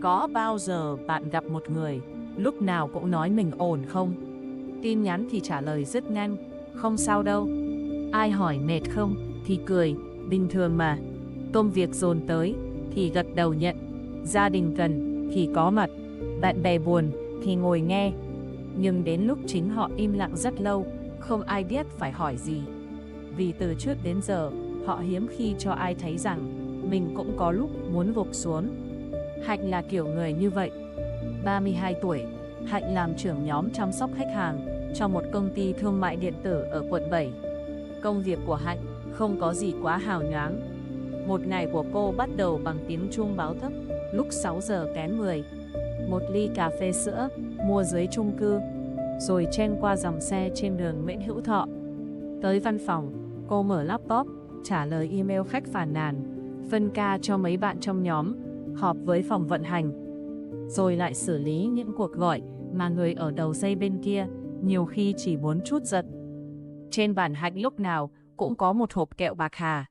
Có bao giờ bạn gặp một người lúc nào cũng nói mình ổn không? Tin nhắn thì trả lời rất nhanh, không sao đâu. Ai hỏi mệt không thì cười, bình thường mà. Công việc dồn tới thì gật đầu nhận. Gia đình cần thì có mặt. Bạn bè buồn thì ngồi nghe. Nhưng đến lúc chính họ im lặng rất lâu, không ai biết phải hỏi gì. Vì từ trước đến giờ, họ hiếm khi cho ai thấy rằng mình cũng có lúc muốn gục xuống. Hạnh là kiểu người như vậy. 32 tuổi, Hạnh làm trưởng nhóm chăm sóc khách hàng cho một công ty thương mại điện tử ở quận 7. Công việc của Hạnh không có gì quá hào nhoáng. Một ngày của cô bắt đầu bằng tiếng chuông báo thức lúc 6 giờ kém 10. Một ly cà phê sữa mua dưới chung cư, rồi chen qua dòng xe trên đường Nguyễn Hữu Thọ. Tới văn phòng, cô mở laptop, trả lời email khách phàn nàn, phân ca cho mấy bạn trong nhóm, họp với phòng vận hành. Rồi lại xử lý những cuộc gọi mà người ở đầu dây bên kia nhiều khi chỉ muốn trút giận. Trên bàn Hạnh lúc nào cũng có một hộp kẹo bạc hà,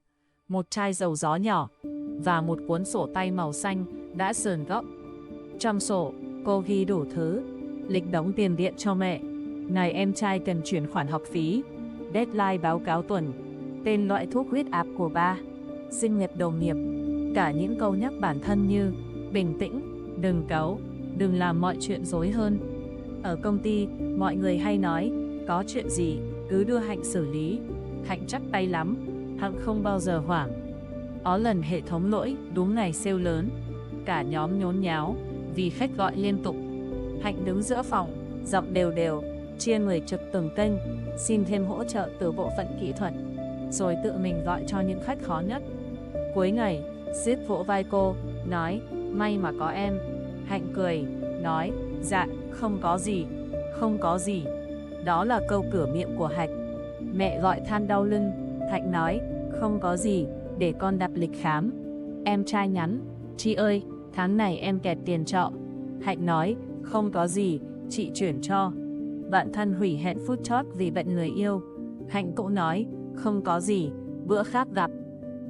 một chai dầu gió nhỏ và một cuốn sổ tay màu xanh đã sờn góc. Trong sổ, cô ghi đủ thứ: lịch đóng tiền điện cho mẹ, ngày em trai cần chuyển khoản học phí, deadline báo cáo tuần, tên loại thuốc huyết áp của ba, sinh nhật đồng nghiệp, cả những câu nhắc bản thân như bình tĩnh, đừng cáu, đừng làm mọi chuyện rối hơn. Ở công ty, mọi người hay nói, có chuyện gì, cứ đưa Hạnh xử lý. Hạnh chắc tay lắm, Hạnh không bao giờ hoảng. Có lần hệ thống lỗi đúng ngày sale lớn, cả nhóm nhốn nháo vì khách gọi liên tục. Hạnh đứng giữa phòng, giọng đều đều, chia người trực từng kênh, xin thêm hỗ trợ từ bộ phận kỹ thuật, rồi tự mình gọi cho những khách khó nhất. Cuối ngày, Sid vỗ vai cô, nói, may mà có em. Hạnh cười, nói, dạ, không có gì, không có gì. Đó là câu cửa miệng của Hạnh. Mẹ gọi than đau lưng, Hạnh nói, không có gì, để con đặt lịch khám. Em trai nhắn, chị ơi, tháng này em kẹt tiền trọ. Hạnh nói, không có gì, chị chuyển cho. Bạn thân hủy hẹn food talk vì bận người yêu. Hạnh cũng nói, không có gì, bữa khác gặp.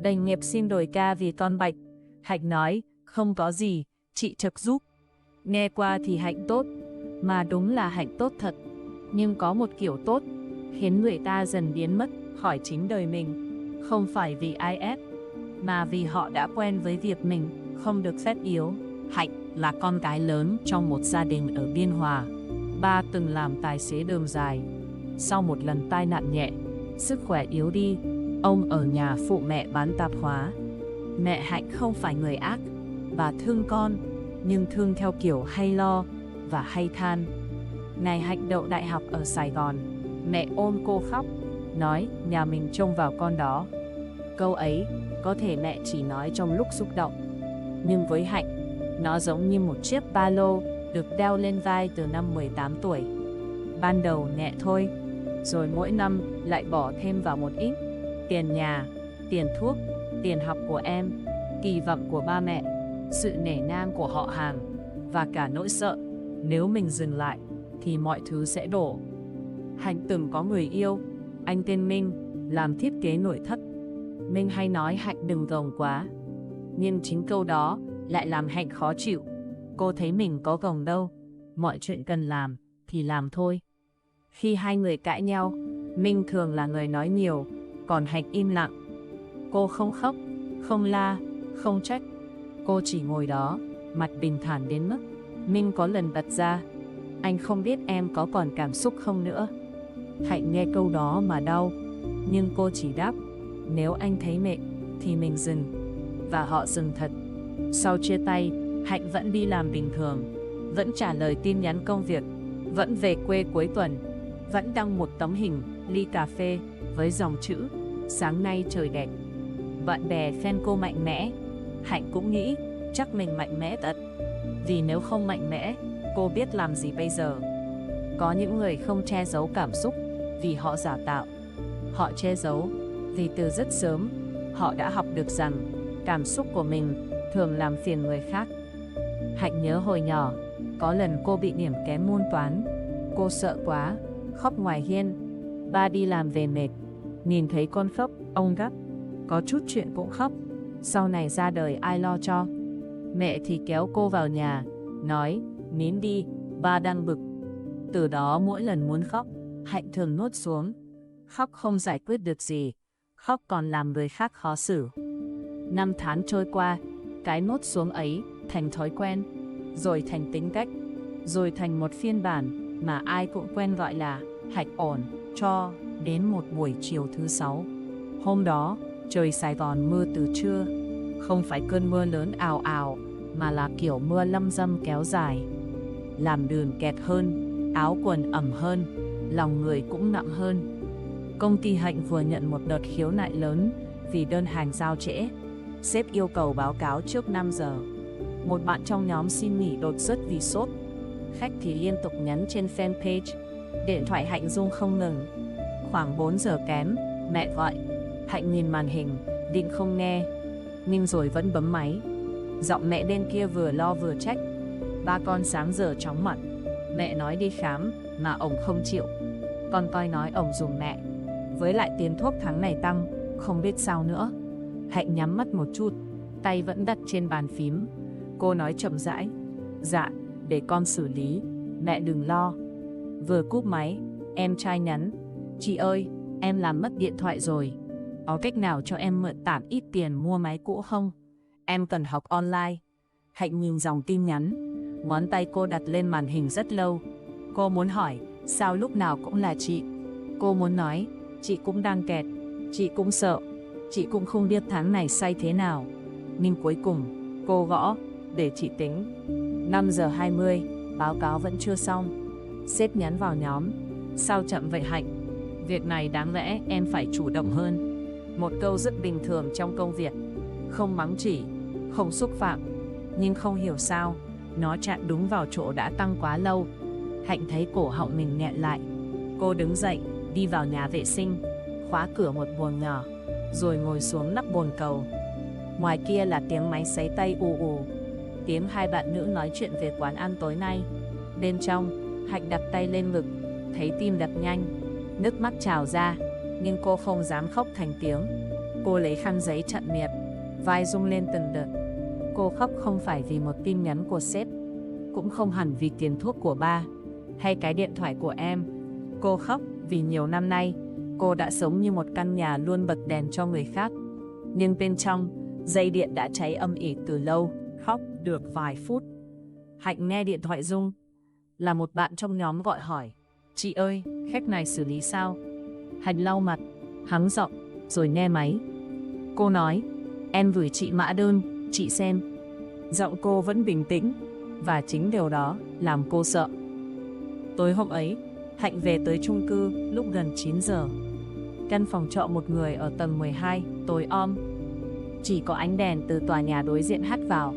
Đồng nghiệp xin đổi ca vì con bệnh. Hạnh nói, không có gì, chị trực giúp. Nghe qua thì Hạnh tốt, mà đúng là Hạnh tốt thật. Nhưng có một kiểu tốt, khiến người ta dần biến mất khỏi chính đời mình. Không phải vì ai ép, mà vì họ đã quen với việc mình không được phép yếu. Hạnh là con gái lớn trong một gia đình ở Biên Hòa. Ba từng làm tài xế đường dài. Sau một lần tai nạn nhẹ, sức khỏe yếu đi, ông ở nhà phụ mẹ bán tạp hóa. Mẹ Hạnh không phải người ác, bà thương con, nhưng thương theo kiểu hay lo và hay than. Ngày Hạnh đậu đại học ở Sài Gòn, mẹ ôm cô khóc, nói nhà mình trông vào con đó. Câu ấy có thể mẹ chỉ nói trong lúc xúc động, nhưng với Hạnh, nó giống như một chiếc ba lô được đeo lên vai từ năm 18 tuổi. Ban đầu nhẹ thôi, rồi mỗi năm lại bỏ thêm vào một ít. Tiền nhà, tiền thuốc, tiền học của em, kỳ vọng của ba mẹ, sự nể nang của họ hàng, và cả nỗi sợ nếu mình dừng lại thì mọi thứ sẽ đổ. Hạnh từng có người yêu, anh tên Minh, làm thiết kế nội thất. Minh hay nói Hạnh đừng gồng quá, nhưng chính câu đó lại làm Hạnh khó chịu. Cô thấy mình có gồng đâu, mọi chuyện cần làm thì làm thôi. Khi hai người cãi nhau, Minh thường là người nói nhiều, còn Hạnh im lặng. Cô không khóc, không la, không trách. Cô chỉ ngồi đó, mặt bình thản đến mức Minh có lần bật ra, anh không biết em có còn cảm xúc không nữa. Hạnh nghe câu đó mà đau, nhưng cô chỉ đáp, nếu anh thấy mệt thì mình dừng. Và họ dừng thật. Sau chia tay, Hạnh vẫn đi làm bình thường, vẫn trả lời tin nhắn công việc, vẫn về quê cuối tuần, vẫn đăng một tấm hình ly cà phê với dòng chữ sáng nay trời đẹp. Bạn bè khen cô mạnh mẽ, Hạnh cũng nghĩ chắc mình mạnh mẽ thật, vì nếu không mạnh mẽ, cô biết làm gì bây giờ. Có những người không che giấu cảm xúc vì họ giả tạo. Họ che giấu vì từ rất sớm họ đã học được rằng cảm xúc của mình thường làm phiền người khác. Hạnh nhớ hồi nhỏ, có lần cô bị điểm kém môn toán. Cô sợ quá, khóc ngoài hiên. Ba đi làm về mệt, nhìn thấy con khóc, ông gắt, có chút chuyện cũng khóc. Sau này ra đời ai lo cho? Mẹ thì kéo cô vào nhà, nói, nín đi, ba đang bực. Từ đó mỗi lần muốn khóc, Hạnh thường nuốt xuống. Khóc không giải quyết được gì, khóc còn làm người khác khó xử. Năm tháng trôi qua, cái nuốt xuống ấy thành thói quen, rồi thành tính cách, rồi thành một phiên bản mà ai cũng quen gọi là Hạnh ổn. Cho đến một buổi chiều thứ 6. Hôm đó, trời Sài Gòn mưa từ trưa. Không phải cơn mưa lớn ào ào, mà là kiểu mưa lâm dâm kéo dài. Làm đường kẹt hơn, áo quần ẩm hơn, lòng người cũng nặng hơn. Công ty Hạnh vừa nhận một đợt khiếu nại lớn vì đơn hàng giao trễ. Sếp yêu cầu báo cáo trước 5 giờ. Một bạn trong nhóm xin nghỉ đột xuất vì sốt. Khách thì liên tục nhắn trên fanpage. Điện thoại Hạnh rung không ngừng. Khoảng 4 giờ kém, mẹ gọi. Hạnh nhìn màn hình, định không nghe, nhưng rồi vẫn bấm máy. Giọng mẹ bên kia vừa lo vừa trách. Ba con sáng giờ chóng mặt. Mẹ nói đi khám, mà ổng không chịu. Con toi nói ổng dùng mẹ. Với lại tiền thuốc tháng này tăng, không biết sao nữa. Hạnh nhắm mắt một chút, tay vẫn đặt trên bàn phím. Cô nói chậm rãi. Dạ, để con xử lý, mẹ đừng lo. Vừa cúp máy, em trai nhắn. Chị ơi, em làm mất điện thoại rồi. Có cách nào cho em mượn tạm ít tiền mua máy cũ không? Em cần học online. Hạnh nhìn dòng tin nhắn. Ngón tay cô đặt lên màn hình rất lâu. Cô muốn hỏi, sao lúc nào cũng là chị? Cô muốn nói, chị cũng đang kẹt, chị cũng sợ, chị cũng không biết tháng này say thế nào. Nhưng cuối cùng, cô gõ, để chị tính. 5 giờ 20, báo cáo vẫn chưa xong. Sếp nhắn vào nhóm, sao chậm vậy Hạnh? Việc này đáng lẽ em phải chủ động hơn. Một câu rất bình thường trong công việc. Không mắng chỉ, không xúc phạm. Nhưng không hiểu sao, nó chạm đúng vào chỗ đã tăng quá lâu. Hạnh thấy cổ họng mình nghẹn lại. Cô đứng dậy, đi vào nhà vệ sinh, khóa cửa một buồng nhỏ, rồi ngồi xuống nắp bồn cầu. Ngoài kia là tiếng máy sấy tay ù ù, tiếng hai bạn nữ nói chuyện về quán ăn tối nay. Bên trong, Hạnh đặt tay lên ngực, thấy tim đập nhanh, nước mắt trào ra, nhưng cô không dám khóc thành tiếng. Cô lấy khăn giấy chặn miệng, vai rung lên từng đợt. Cô khóc không phải vì một tin nhắn của sếp, cũng không hẳn vì tiền thuốc của ba, hay cái điện thoại của em. Cô khóc vì nhiều năm nay, cô đã sống như một căn nhà luôn bật đèn cho người khác. Nhưng bên trong, dây điện đã cháy âm ỉ từ lâu. Khóc được vài phút, Hạnh nghe điện thoại rung. Là một bạn trong nhóm gọi hỏi. Chị ơi, khách này xử lý sao? Hạnh lau mặt, hắng giọng, rồi nghe máy. Cô nói, em gửi chị mã đơn, chị xem. Giọng cô vẫn bình tĩnh, và chính điều đó làm cô sợ. Tối hôm ấy, Hạnh về tới chung cư lúc gần 9 giờ. Căn phòng trọ một người ở tầng 12, tối om. Chỉ có ánh đèn từ tòa nhà đối diện hắt vào.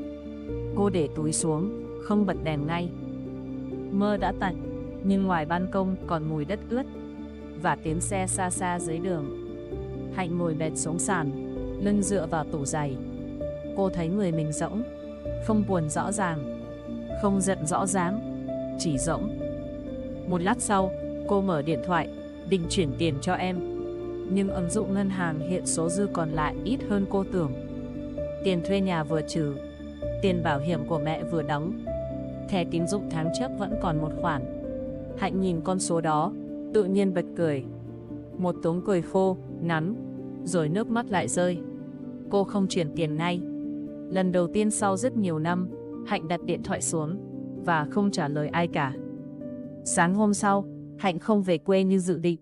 Cô để túi xuống, không bật đèn ngay. Mưa đã tạnh, nhưng ngoài ban công còn mùi đất ướt và tiếng xe xa xa dưới đường. Hạnh ngồi bệt xuống sàn, lưng dựa vào tủ giày. Cô thấy người mình rỗng, không buồn rõ ràng, không giận rõ ràng, chỉ rỗng. Một lát sau, cô mở điện thoại, định chuyển tiền cho em. Nhưng ứng dụng ngân hàng hiện số dư còn lại ít hơn cô tưởng. Tiền thuê nhà vừa trừ, tiền bảo hiểm của mẹ vừa đóng, thẻ tín dụng tháng trước vẫn còn một khoản. Hạnh nhìn con số đó, tự nhiên bật cười. Một tiếng cười khô, ngắn, rồi nước mắt lại rơi. Cô không chuyển tiền ngay. Lần đầu tiên sau rất nhiều năm, Hạnh đặt điện thoại xuống và không trả lời ai cả. Sáng hôm sau, Hạnh không về quê như dự định.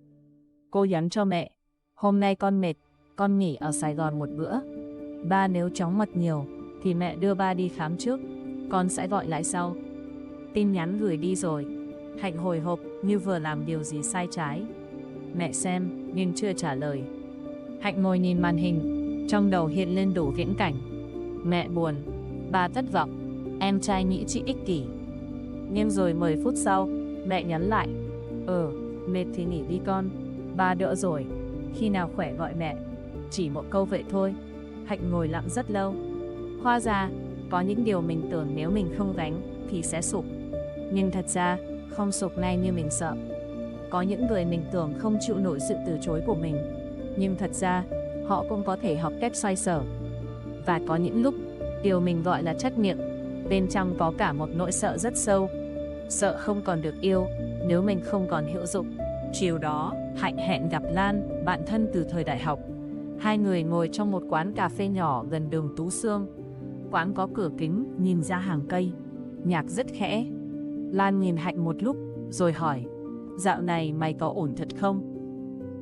Cô nhắn cho mẹ, hôm nay con mệt, con nghỉ ở Sài Gòn một bữa. Ba nếu chóng mặt nhiều, thì mẹ đưa ba đi khám trước, con sẽ gọi lại sau. Tin nhắn gửi đi rồi, Hạnh hồi hộp như vừa làm điều gì sai trái. Mẹ xem, nhưng chưa trả lời. Hạnh ngồi nhìn màn hình, trong đầu hiện lên đủ viễn cảnh. Mẹ buồn, ba thất vọng, em trai nghĩ chị ích kỷ. Nhưng rồi 10 phút sau, mẹ nhắn lại. Mệt thì nghỉ đi con, ba đỡ rồi, khi nào khỏe gọi mẹ. Chỉ một câu vậy thôi. Hạnh ngồi lặng rất lâu. Hóa ra, có những điều mình tưởng nếu mình không gánh thì sẽ sụp. Nhưng thật ra, không sụp ngay như mình sợ. Có những người mình tưởng không chịu nổi sự từ chối của mình, nhưng thật ra, họ cũng có thể học cách xoay sở. Và có những lúc, Điều mình gọi là trách nhiệm, bên trong có cả một nỗi sợ rất sâu. Sợ không còn được yêu, nếu mình không còn hữu dụng. Chiều đó, Hạnh hẹn gặp Lan, bạn thân từ thời đại học. Hai người ngồi trong một quán cà phê nhỏ gần đường Tú Xương. Quán có cửa kính, nhìn ra hàng cây. Nhạc rất khẽ. Lan nhìn Hạnh một lúc, rồi hỏi, dạo này mày có ổn thật không?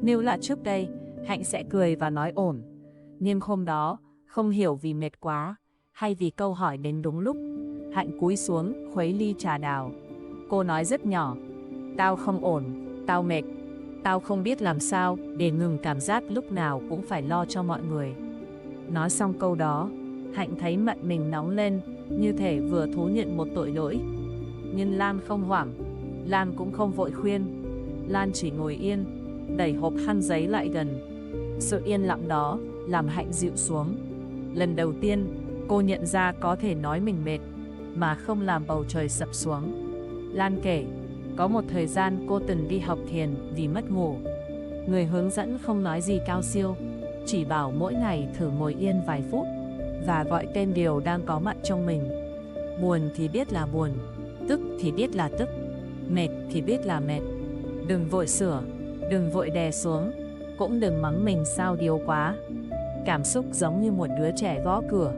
Nếu là trước đây, Hạnh sẽ cười và nói ổn. Nhưng hôm đó, không hiểu vì mệt quá, hay vì câu hỏi đến đúng lúc, Hạnh cúi xuống khuấy ly trà đào. Cô nói rất nhỏ, tao không ổn, tao mệt, tao không biết làm sao để ngừng cảm giác lúc nào cũng phải lo cho mọi người. Nói xong câu đó, Hạnh thấy mặt mình nóng lên, như thể vừa thú nhận một tội lỗi. Nhưng Lan không hoảng, Lan cũng không vội khuyên. Lan chỉ ngồi yên, đẩy hộp khăn giấy lại gần. Sự yên lặng đó làm Hạnh dịu xuống. Lần đầu tiên, cô nhận ra có thể nói mình mệt, mà không làm bầu trời sập xuống. Lan kể, có một thời gian cô từng đi học thiền vì mất ngủ. Người hướng dẫn không nói gì cao siêu, chỉ bảo mỗi ngày thử ngồi yên vài phút và gọi tên điều đang có mặt trong mình. Buồn thì biết là buồn, tức thì biết là tức, mệt thì biết là mệt. Đừng vội sửa, đừng vội đè xuống, cũng đừng mắng mình sao điêu quá. Cảm xúc giống như một đứa trẻ gõ cửa.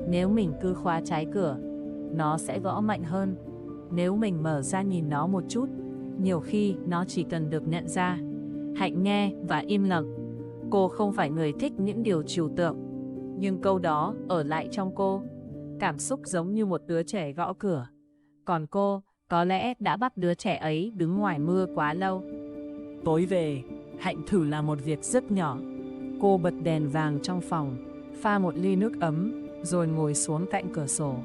Nếu mình cứ khóa trái cửa, nó sẽ gõ mạnh hơn. Nếu mình mở ra nhìn nó một chút, nhiều khi nó chỉ cần được nhận ra. Hạnh nghe và im lặng. Cô không phải người thích những điều trừu tượng, nhưng câu đó ở lại trong cô. Cảm xúc giống như một đứa trẻ gõ cửa. Còn cô, có lẽ đã bắt đứa trẻ ấy đứng ngoài mưa quá lâu. Tối về, Hạnh thử làm một việc rất nhỏ. Cô bật đèn vàng trong phòng, pha một ly nước ấm, rồi ngồi xuống cạnh cửa sổ.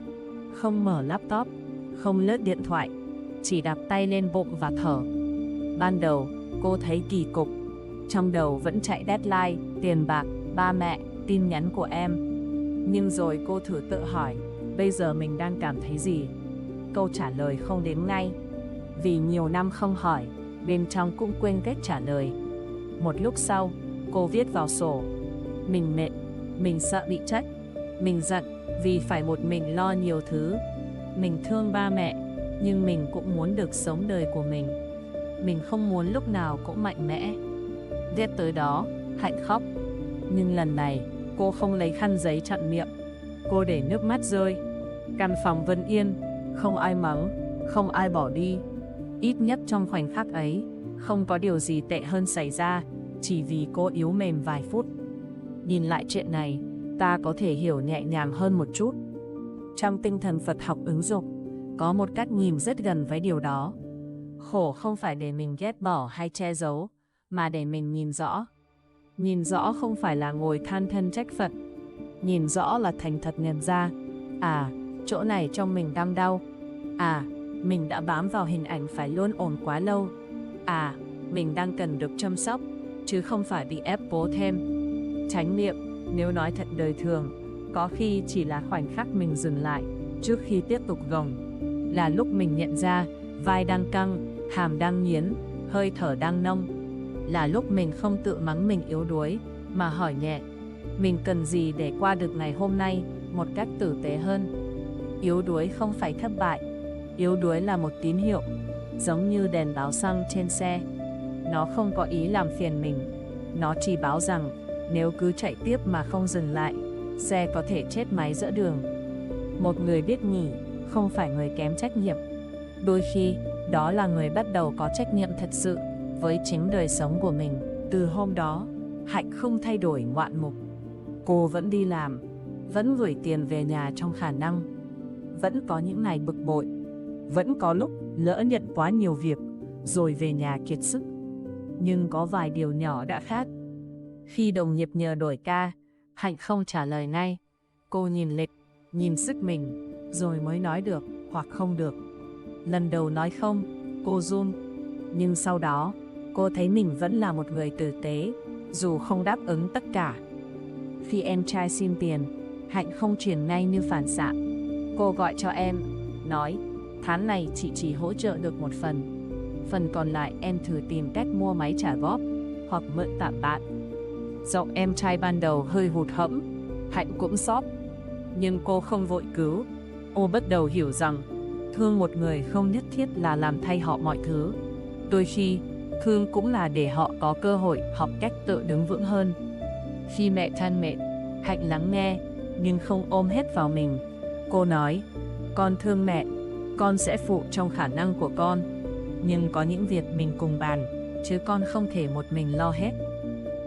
Không mở laptop, không lướt điện thoại, chỉ đặt tay lên bụng và thở. Ban đầu, cô thấy kỳ cục. Trong đầu vẫn chạy deadline, tiền bạc, ba mẹ, tin nhắn của em. Nhưng rồi cô thử tự hỏi, bây giờ mình đang cảm thấy gì? Câu trả lời không đến ngay. Vì nhiều năm không hỏi, bên trong cũng quên cách trả lời. Một lúc sau, cô viết vào sổ. Mình mệt, mình sợ bị trách, mình giận vì phải một mình lo nhiều thứ. Mình thương ba mẹ, nhưng mình cũng muốn được sống đời của mình. Mình không muốn lúc nào cũng mạnh mẽ. Viết tới đó, Hạnh khóc. Nhưng lần này, cô không lấy khăn giấy chặn miệng. Cô để nước mắt rơi. Căn phòng vẫn yên, không ai mắng, không ai bỏ đi. Ít nhất trong khoảnh khắc ấy, không có điều gì tệ hơn xảy ra, chỉ vì cô yếu mềm vài phút. Nhìn lại chuyện này, ta có thể hiểu nhẹ nhàng hơn một chút. Trong tinh thần Phật học ứng dụng, có một cách nhìn rất gần với điều đó. Khổ không phải để mình ghét bỏ hay che giấu, mà để mình nhìn rõ. Nhìn rõ không phải là ngồi than thân trách Phật. Nhìn rõ là thành thật nhận ra, à, chỗ này trong mình đang đau. À, mình đã bám vào hình ảnh phải luôn ổn quá lâu. À, mình đang cần được chăm sóc, chứ không phải bị ép bố thêm. Chánh niệm, nếu nói thật đời thường, có khi chỉ là khoảnh khắc mình dừng lại, trước khi tiếp tục gồng. Là lúc mình nhận ra, vai đang căng, hàm đang nghiến, hơi thở đang nông. Là lúc mình không tự mắng mình yếu đuối, mà hỏi nhẹ, mình cần gì để qua được ngày hôm nay một cách tử tế hơn. Yếu đuối không phải thất bại. Yếu đuối là một tín hiệu, giống như đèn báo xăng trên xe. Nó không có ý làm phiền mình. Nó chỉ báo rằng nếu cứ chạy tiếp mà không dừng lại, xe có thể chết máy giữa đường. Một người biết nghỉ không phải người kém trách nhiệm. Đôi khi, đó là người bắt đầu có trách nhiệm thật sự với chính đời sống của mình. Từ hôm đó, Hạnh không thay đổi ngoạn mục. Cô vẫn đi làm, vẫn gửi tiền về nhà trong khả năng. Vẫn có những ngày bực bội, vẫn có lúc lỡ nhận quá nhiều việc, rồi về nhà kiệt sức. Nhưng có vài điều nhỏ đã khác. Khi đồng nghiệp nhờ đổi ca, Hạnh không trả lời ngay. Cô nhìn lịch, nhìn sức mình, rồi mới nói được hoặc không được. Lần đầu nói không, cô run. Nhưng sau đó, cô thấy mình vẫn là một người tử tế, dù không đáp ứng tất cả. Khi em trai xin tiền, Hạnh không chuyển ngay như phản xạ. Cô gọi cho em, nói, tháng này chị chỉ hỗ trợ được một phần. Phần còn lại em thử tìm cách mua máy trả góp, hoặc mượn tạm bạn. Giọng em trai ban đầu hơi hụt hẫng, Hạnh cũng xót. Nhưng cô không vội cứu. Cô bắt đầu hiểu rằng thương một người không nhất thiết là làm thay họ mọi thứ. Đôi khi, thương cũng là để họ có cơ hội học cách tự đứng vững hơn. Khi mẹ than mệt, Hạnh lắng nghe, nhưng không ôm hết vào mình. Cô nói, con thương mẹ, con sẽ phụ trong khả năng của con. Nhưng có những việc mình cùng bàn, chứ con không thể một mình lo hết.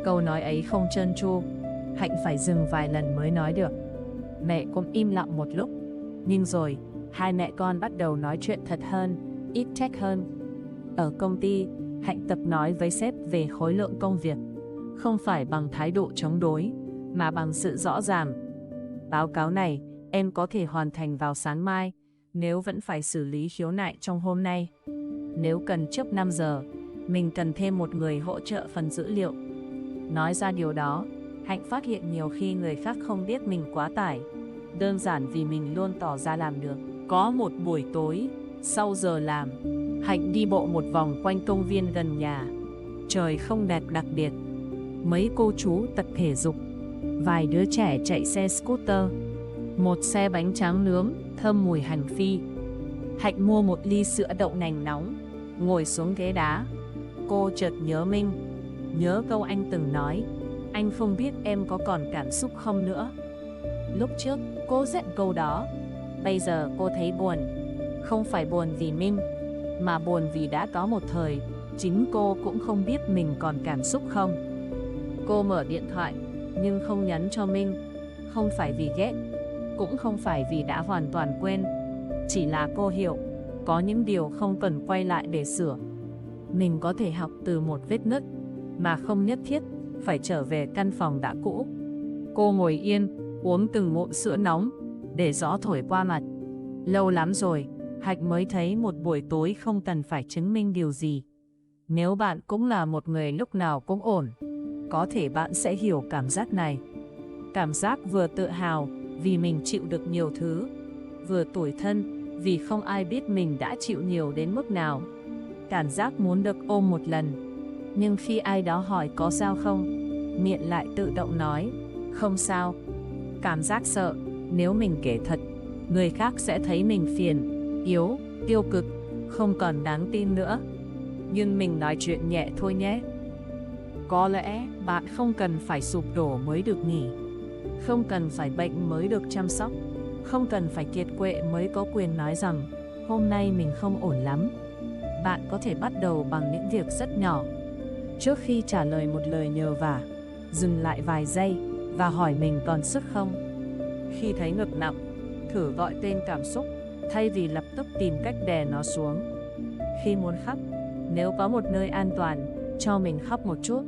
Câu nói ấy không trơn tru, Hạnh phải dừng vài lần mới nói được. Mẹ cũng im lặng một lúc, nhưng rồi, hai mẹ con bắt đầu nói chuyện thật hơn, ít trách hơn. Ở công ty, Hạnh tập nói với sếp về khối lượng công việc, không phải bằng thái độ chống đối, mà bằng sự rõ ràng. Báo cáo này, em có thể hoàn thành vào sáng mai, nếu vẫn phải xử lý khiếu nại trong hôm nay. Nếu cần trước 5 giờ, mình cần thêm một người hỗ trợ phần dữ liệu. Nói ra điều đó, Hạnh phát hiện nhiều khi người khác không biết mình quá tải, đơn giản vì mình luôn tỏ ra làm được. Có một buổi tối, sau giờ làm, Hạnh đi bộ một vòng quanh công viên gần nhà. Trời không đẹp đặc biệt. Mấy cô chú tập thể dục, vài đứa trẻ chạy xe scooter, một xe bánh tráng nướng thơm mùi hành phi. Hạnh mua một ly sữa đậu nành nóng, ngồi xuống ghế đá. Cô chợt nhớ Minh, nhớ câu anh từng nói, anh không biết em có còn cảm xúc không nữa. Lúc trước, cô giận câu đó. Bây giờ cô thấy buồn. Không phải buồn vì Minh, mà buồn vì đã có một thời, chính cô cũng không biết mình còn cảm xúc không. Cô mở điện thoại, nhưng không nhắn cho Minh. Không phải vì ghét, cũng không phải vì đã hoàn toàn quên. Chỉ là cô hiểu, có những điều không cần quay lại để sửa. Mình có thể học từ một vết nứt, mà không nhất thiết phải trở về căn phòng đã cũ. Cô ngồi yên, uống từng ngụm sữa nóng, để gió thổi qua mặt. Lâu lắm rồi, Hạnh mới thấy một buổi tối không cần phải chứng minh điều gì. Nếu bạn cũng là một người lúc nào cũng ổn, có thể bạn sẽ hiểu cảm giác này. Cảm giác vừa tự hào vì mình chịu được nhiều thứ, vừa tủi thân vì không ai biết mình đã chịu nhiều đến mức nào. Cảm giác muốn được ôm một lần, nhưng khi ai đó hỏi có sao không, miệng lại tự động nói, không sao. Cảm giác sợ, nếu mình kể thật, người khác sẽ thấy mình phiền, yếu, tiêu cực, không còn đáng tin nữa. Nhưng mình nói chuyện nhẹ thôi nhé. Có lẽ bạn không cần phải sụp đổ mới được nghỉ, không cần phải bệnh mới được chăm sóc, không cần phải kiệt quệ mới có quyền nói rằng hôm nay mình không ổn lắm. Bạn có thể bắt đầu bằng những việc rất nhỏ. Trước khi trả lời một lời nhờ vả, dừng lại vài giây và hỏi mình còn sức không. Khi thấy ngực nặng, thử gọi tên cảm xúc thay vì lập tức tìm cách đè nó xuống. Khi muốn khóc, nếu có một nơi an toàn, cho mình khóc một chút.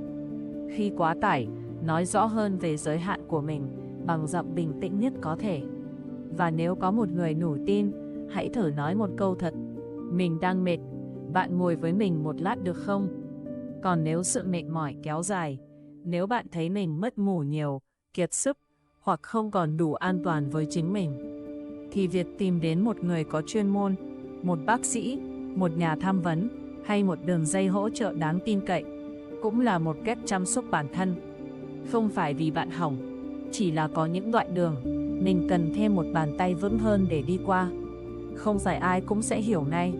Khi quá tải, nói rõ hơn về giới hạn của mình bằng giọng bình tĩnh nhất có thể. Và nếu có một người đủ tin, hãy thử nói một câu thật. Mình đang mệt, bạn ngồi với mình một lát được không? Còn nếu sự mệt mỏi kéo dài, nếu bạn thấy mình mất ngủ nhiều, kiệt sức, hoặc không còn đủ an toàn với chính mình, thì việc tìm đến một người có chuyên môn, một bác sĩ, một nhà tham vấn hay một đường dây hỗ trợ đáng tin cậy cũng là một cách chăm sóc bản thân. Không phải vì bạn hỏng, chỉ là có những đoạn đường mình cần thêm một bàn tay vững hơn để đi qua. Không phải ai cũng sẽ hiểu ngay,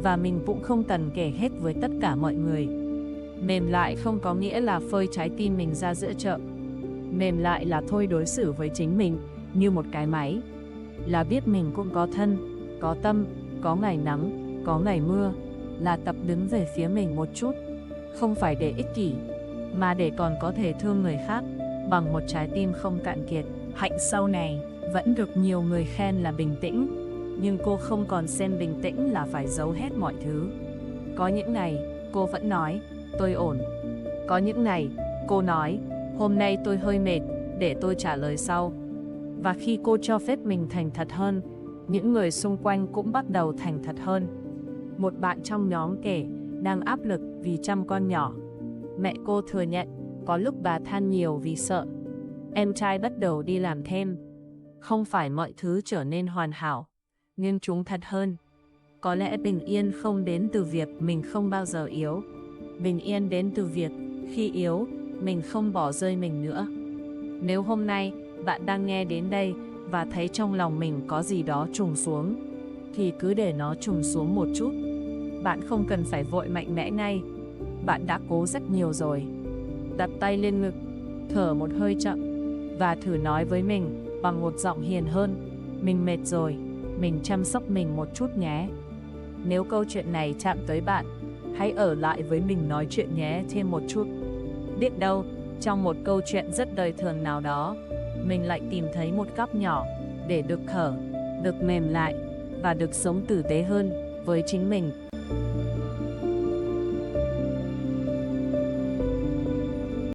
và mình cũng không cần kể hết với tất cả mọi người. Mềm lại không có nghĩa là phơi trái tim mình ra giữa chợ. Mềm lại là thôi đối xử với chính mình như một cái máy, là biết mình cũng có thân, có tâm, có ngày nắng, có ngày mưa, là tập đứng về phía mình một chút. Không phải để ích kỷ, mà để còn có thể thương người khác bằng một trái tim không cạn kiệt. Hạnh sau này vẫn được nhiều người khen là bình tĩnh, nhưng cô không còn xem bình tĩnh là phải giấu hết mọi thứ. Có những ngày cô vẫn nói, tôi ổn. Có những ngày cô nói, hôm nay tôi hơi mệt, để tôi trả lời sau. Và khi cô cho phép mình thành thật hơn, những người xung quanh cũng bắt đầu thành thật hơn. Một bạn trong nhóm kể, đang áp lực vì chăm con nhỏ. Mẹ cô thừa nhận, có lúc bà than nhiều vì sợ. Em trai bắt đầu đi làm thêm. Không phải mọi thứ trở nên hoàn hảo, nhưng chúng thật hơn. Có lẽ bình yên không đến từ việc mình không bao giờ yếu. Bình yên đến từ việc, khi yếu, mình không bỏ rơi mình nữa. Nếu hôm nay bạn đang nghe đến đây và thấy trong lòng mình có gì đó trùng xuống, thì cứ để nó trùng xuống một chút. Bạn không cần phải vội mạnh mẽ ngay. Bạn đã cố rất nhiều rồi. Đặt tay lên ngực, thở một hơi chậm và thử nói với mình bằng một giọng hiền hơn: mình mệt rồi, mình chăm sóc mình một chút nhé. Nếu câu chuyện này chạm tới bạn, hãy ở lại với mình nói chuyện nhé thêm một chút. Biết đâu, trong một câu chuyện rất đời thường nào đó, mình lại tìm thấy một góc nhỏ để được thở, được mềm lại và được sống tử tế hơn với chính mình.